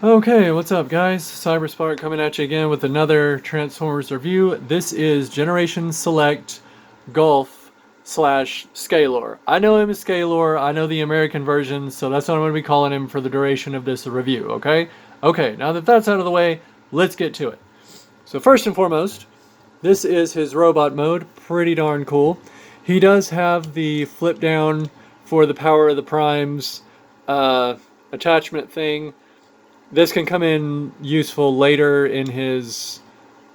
Okay, what's up guys? Cyberspark coming at you again with another Transformers review. This is Generation Select Golf slash Skalor. I know him as Skalor, I know the American version, so that's what I'm going to be calling him for the duration of this review, okay? Okay, now that that's out of the way, let's get to it. So first and foremost, this is his robot mode, pretty darn cool. He does have the flip down for the power of the primes attachment thing. This can come in useful later in his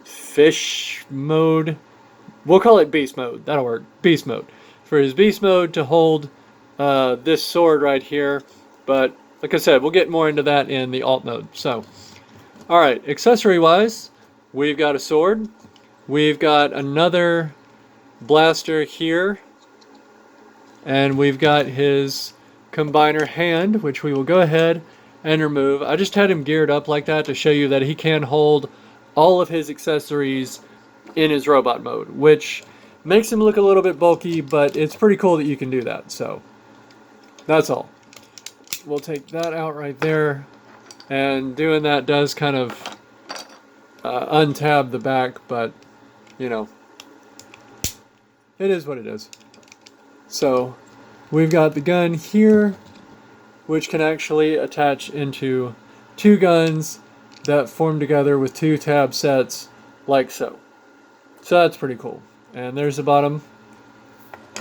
fish mode. We'll call it beast mode. That'll work. Beast mode. For his beast mode to hold this sword right here. But like I said, we'll get more into that in the alt mode. So, alright, accessory wise, we've got a sword. We've got another blaster here. And we've got his combiner hand, which we will go ahead and remove. I just had him geared up like that to show you that he can hold all of his accessories in his robot mode, which makes him look a little bit bulky, but it's pretty cool that you can do that. So that's all. We'll take that out right there, and doing that does kind of untab the back, but you know, it is what it is. So we've got the gun here, which can actually attach into two guns that form together with two tab sets like so. So that's pretty cool. And there's the bottom.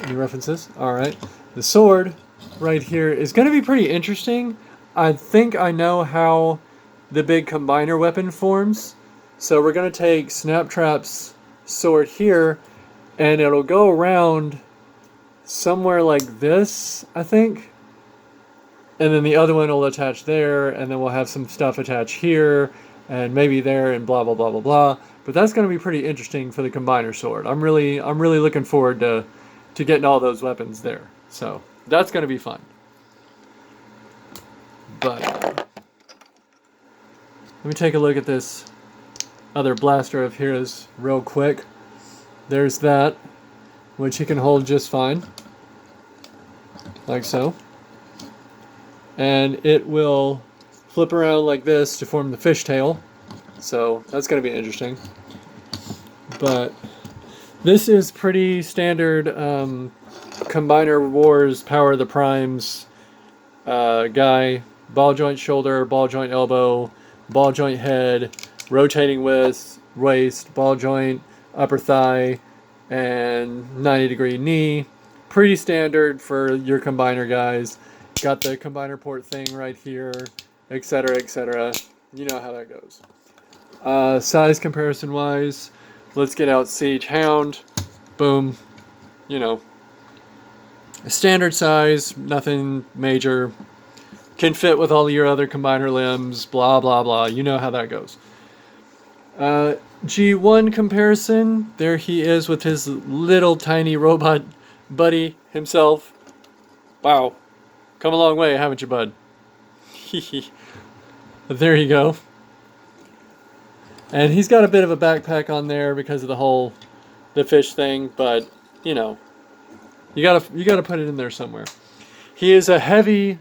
Any references? Alright. The sword right here is going to be pretty interesting. I think I know how the big combiner weapon forms. So we're going to take Snaptrap's sword here, and it'll go around somewhere like this, I think. And then the other one will attach there, and then we'll have some stuff attached here, and maybe there, and blah blah blah blah blah. But that's going to be pretty interesting for the combiner sword. I'm really looking forward to getting all those weapons there. So that's going to be fun. But let me take a look at this other blaster of his real quick. There's that, which he can hold just fine, like so. And it will flip around like this to form the fishtail. So that's going to be interesting. But this is pretty standard Combiner Wars Power of the Primes guy. Ball joint shoulder, ball joint elbow, ball joint head, rotating waist, ball joint upper thigh, and 90-degree knee. Pretty standard for your combiner guys. Got the combiner port thing right here, etc., etc. You know how that goes. Size comparison wise, let's get out Siege Hound. Boom. You know, standard size, nothing major. Can fit with all your other combiner limbs, blah blah blah. You know how that goes. G1 comparison, there he is with his little tiny robot buddy himself. Wow. Come a long way, haven't you, bud? There you go. And he's got a bit of a backpack on there because of the fish thing, but you know, you gotta put it in there somewhere. He is a heavy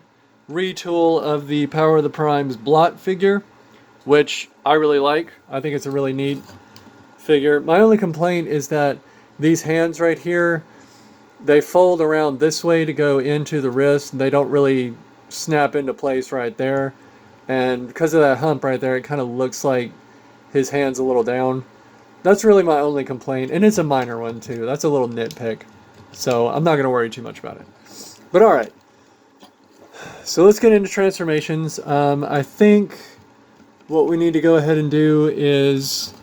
retool of the Power of the Primes Blot figure, which I really like. I think it's a really neat figure. My only complaint is that these hands right here, they fold around this way to go into the wrist. They don't really snap into place right there. And because of that hump right there, it kind of looks like his hand's a little down. That's really my only complaint. And it's a minor one too. That's a little nitpick. So I'm not going to worry too much about it. But alright. So let's get into transformations. I think what we need to go ahead and do is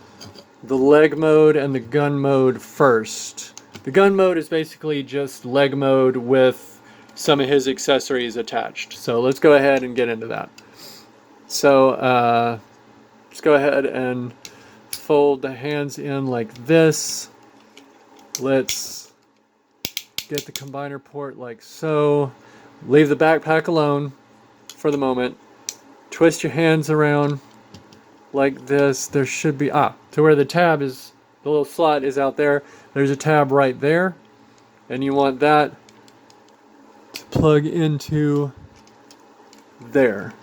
the leg mode and the gun mode first. The gun mode is basically just leg mode with some of his accessories attached. So let's go ahead and get into that. So let's go ahead and fold the hands in like this. Let's get the combiner port like so. Leave the backpack alone for the moment. Twist your hands around like this. There should be, to where the tab is, the little slot is out there. There's a tab right there, and you want that to plug into there.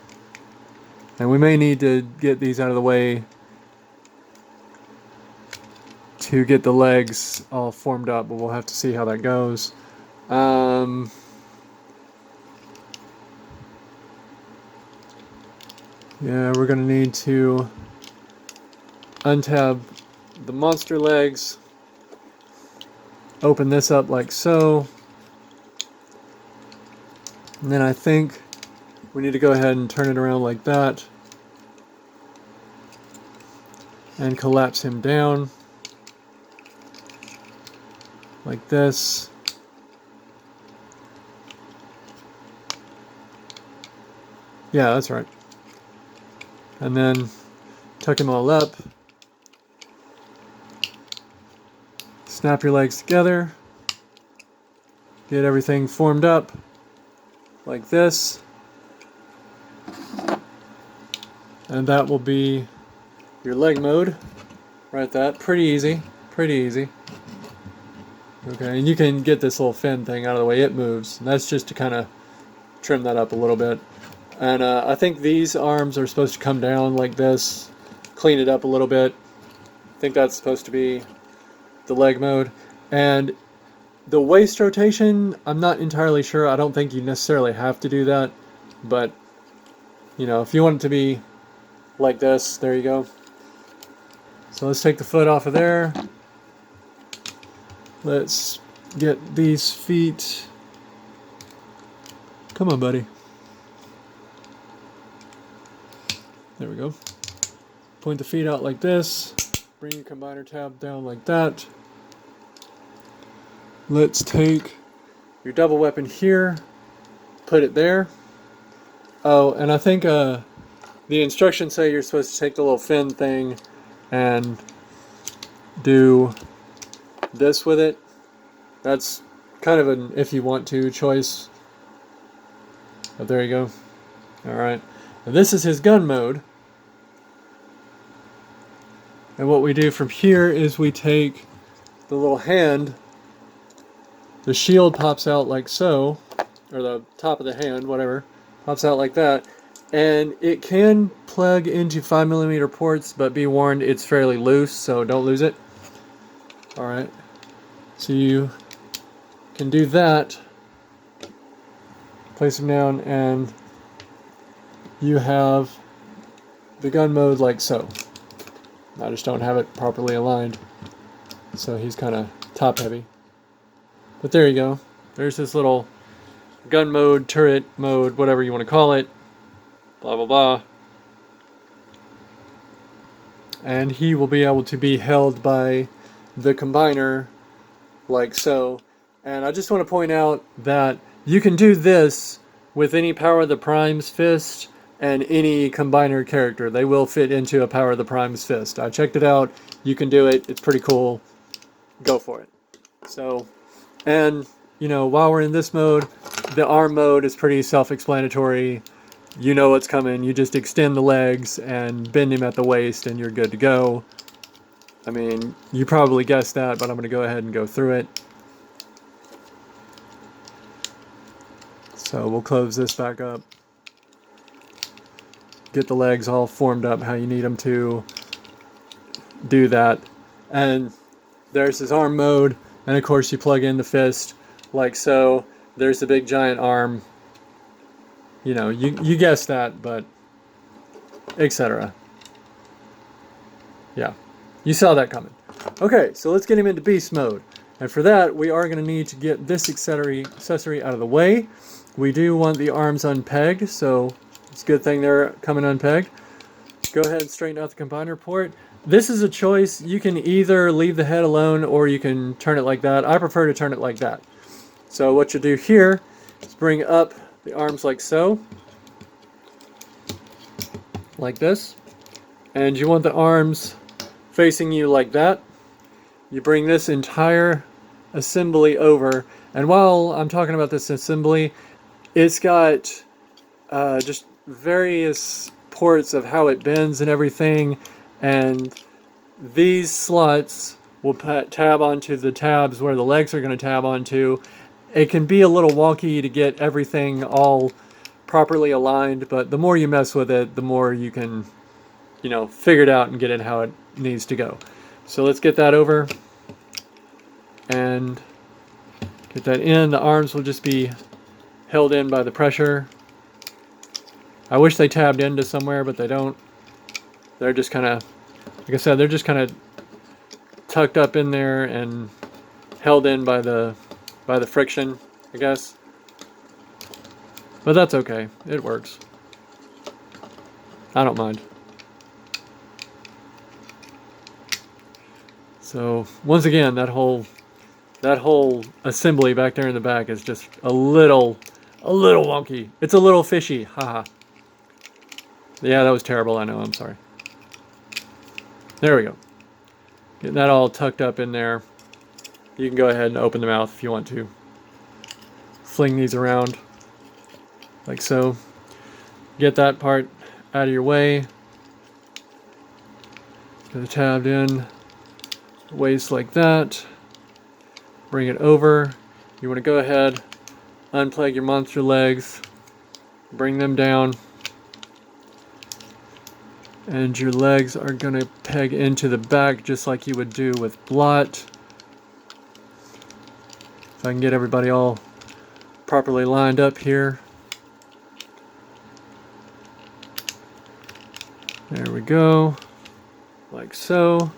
And we may need to get these out of the way to get the legs all formed up, but we'll have to see how that goes. Yeah, we're going to need to untab the monster legs, open this up like so, and then I think we need to go ahead and turn it around like that and collapse him down like this. Yeah, that's right. And then tuck him all up. Snap your legs together. Get everything formed up like this. And that will be your leg mode. Right, that. Pretty easy. Pretty easy. Okay, and you can get this little fin thing out of the way. It moves. And that's just to kind of trim that up a little bit. And I think these arms are supposed to come down like this. Clean it up a little bit. I think that's supposed to be the leg mode. And the waist rotation, I'm not entirely sure. I don't think you necessarily have to do that. But, you know, if you want it to be like this, there you go. So let's take the foot off of there. Let's get these feet. Come on, buddy. There we go. Point the feet out like this. Bring your combiner tab down like that. Let's take your double weapon here. Put it there. Oh, and I think the instructions say you're supposed to take the little fin thing and do this with it. That's kind of an if you want to choice. But there you go. Alright. And this is his gun mode. And what we do from here is we take the little hand, the shield pops out like so, or the top of the hand, whatever, pops out like that, and it can plug into 5mm ports, but be warned, it's fairly loose, so don't lose it. Alright, so you can do that, place him down, and you have the gun mode like so. I just don't have it properly aligned, so he's kind of top heavy. But there you go. There's this little gun mode, turret mode, whatever you want to call it. Blah, blah, blah. And he will be able to be held by the combiner like so. And I just want to point out that you can do this with any Power of the Prime's fist and any combiner character. They will fit into a Power of the Prime's fist. I checked it out. You can do it. It's pretty cool. Go for it. So, and, you know, while we're in this mode, the arm mode is pretty self-explanatory. You know what's coming. You just extend the legs and bend him at the waist and you're good to go. I mean, you probably guessed that, but I'm going to go ahead and go through it. So we'll close this back up. Get the legs all formed up how you need them to do that. And there's his arm mode. And of course you plug in the fist like so. There's the big giant arm. You know, you guessed that, but etc. Yeah, you saw that coming. Okay, so let's get him into beast mode. And for that, we are going to need to get this accessory out of the way. We do want the arms unpegged, so it's a good thing they're coming unpegged. Go ahead and straighten out the combiner port. This is a choice. You can either leave the head alone or you can turn it like that. I prefer to turn it like that. So what you do here is bring up the arms like so. Like this. And you want the arms facing you like that. You bring this entire assembly over. And while I'm talking about this assembly, it's got just various ports of how it bends and everything, and these slots will tab onto the tabs where the legs are going to tab onto. It can be a little wonky to get everything all properly aligned, but the more you mess with it, the more you can, you know, figure it out and get it how it needs to go. So let's get that over and get that in. The arms will just be held in by the pressure. I wish they tabbed into somewhere, but they don't. They're just kind of, like I said, they're just kind of tucked up in there and held in by the friction, I guess. But that's okay. It works. I don't mind. So once again, that whole assembly back there in the back is just a little wonky. It's a little fishy. Haha. Yeah, that was terrible. I know. I'm sorry. There we go. Getting that all tucked up in there. You can go ahead and open the mouth if you want to. Fling these around like so. Get that part out of your way. Get it tabbed in. Waist like that. Bring it over. You want to go ahead, unplug your monster legs, bring them down, and your legs are going to peg into the back just like you would do with blot. If I can get everybody all properly lined up here. There we go, like so.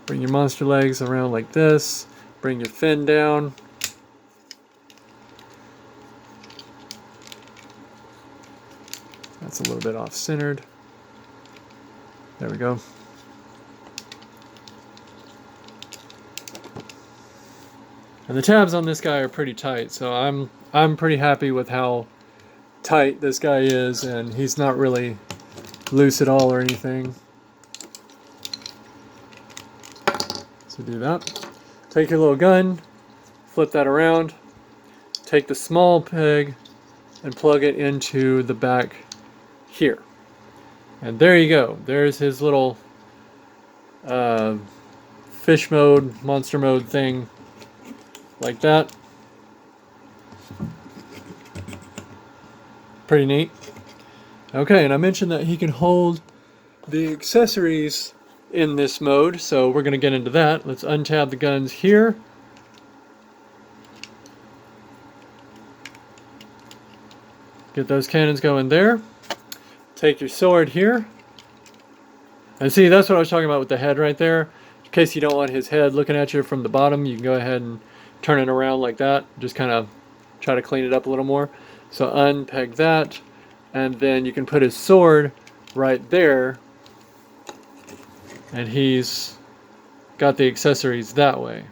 Bring your monster legs around like this. Bring your fin down. That's a little bit off-centered. There we go. And the tabs on this guy are pretty tight, so I'm pretty happy with how tight this guy is, and he's not really loose at all or anything. So do that. Take your little gun, flip that around, take the small peg and plug it into the back here. And there you go. There's his little fish mode, monster mode thing, like that. Pretty neat. Okay, and I mentioned that he can hold the accessories in this mode, so we're going to get into that. Let's untab the guns here. Get those cannons going there. Take your sword here. And see, that's what I was talking about with the head right there. In case you don't want his head looking at you from the bottom, you can go ahead and turn it around like that. Just kind of try to clean it up a little more. So unpeg that, and then you can put his sword right there, and he's got the accessories that way.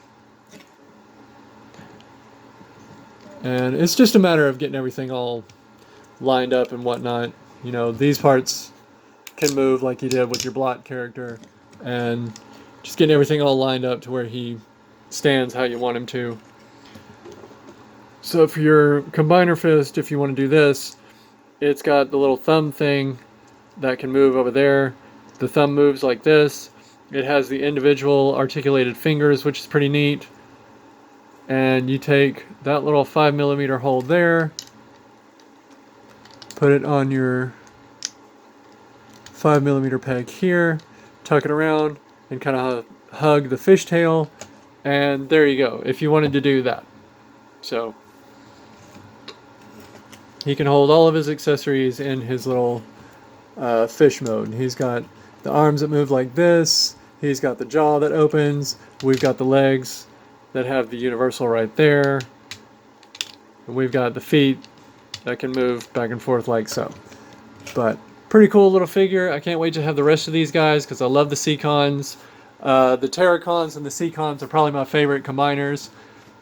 And it's just a matter of getting everything all lined up and whatnot. You know, these parts can move like you did with your blot character, and just getting everything all lined up to where he stands how you want him to. So for your combiner fist, if you want to do this, it's got the little thumb thing that can move over there. The thumb moves like this. It has the individual articulated fingers, which is pretty neat. And you take that little 5mm hole there, put it on your 5mm peg here, tuck it around, and kind of hug the fishtail, and there you go, if you wanted to do that. So he can hold all of his accessories in his little fish mode. He's got the arms that move like this, he's got the jaw that opens, we've got the legs that have the universal right there, and we've got the feet that can move back and forth like so. But pretty cool little figure. I can't wait to have the rest of these guys because I love the Seacons. The Terracons and the Seacons are probably my favorite combiners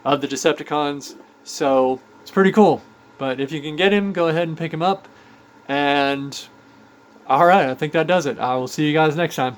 of the Decepticons, so it's pretty cool. But if you can get him, go ahead and pick him up. And alright, I think that does it. I will see you guys next time.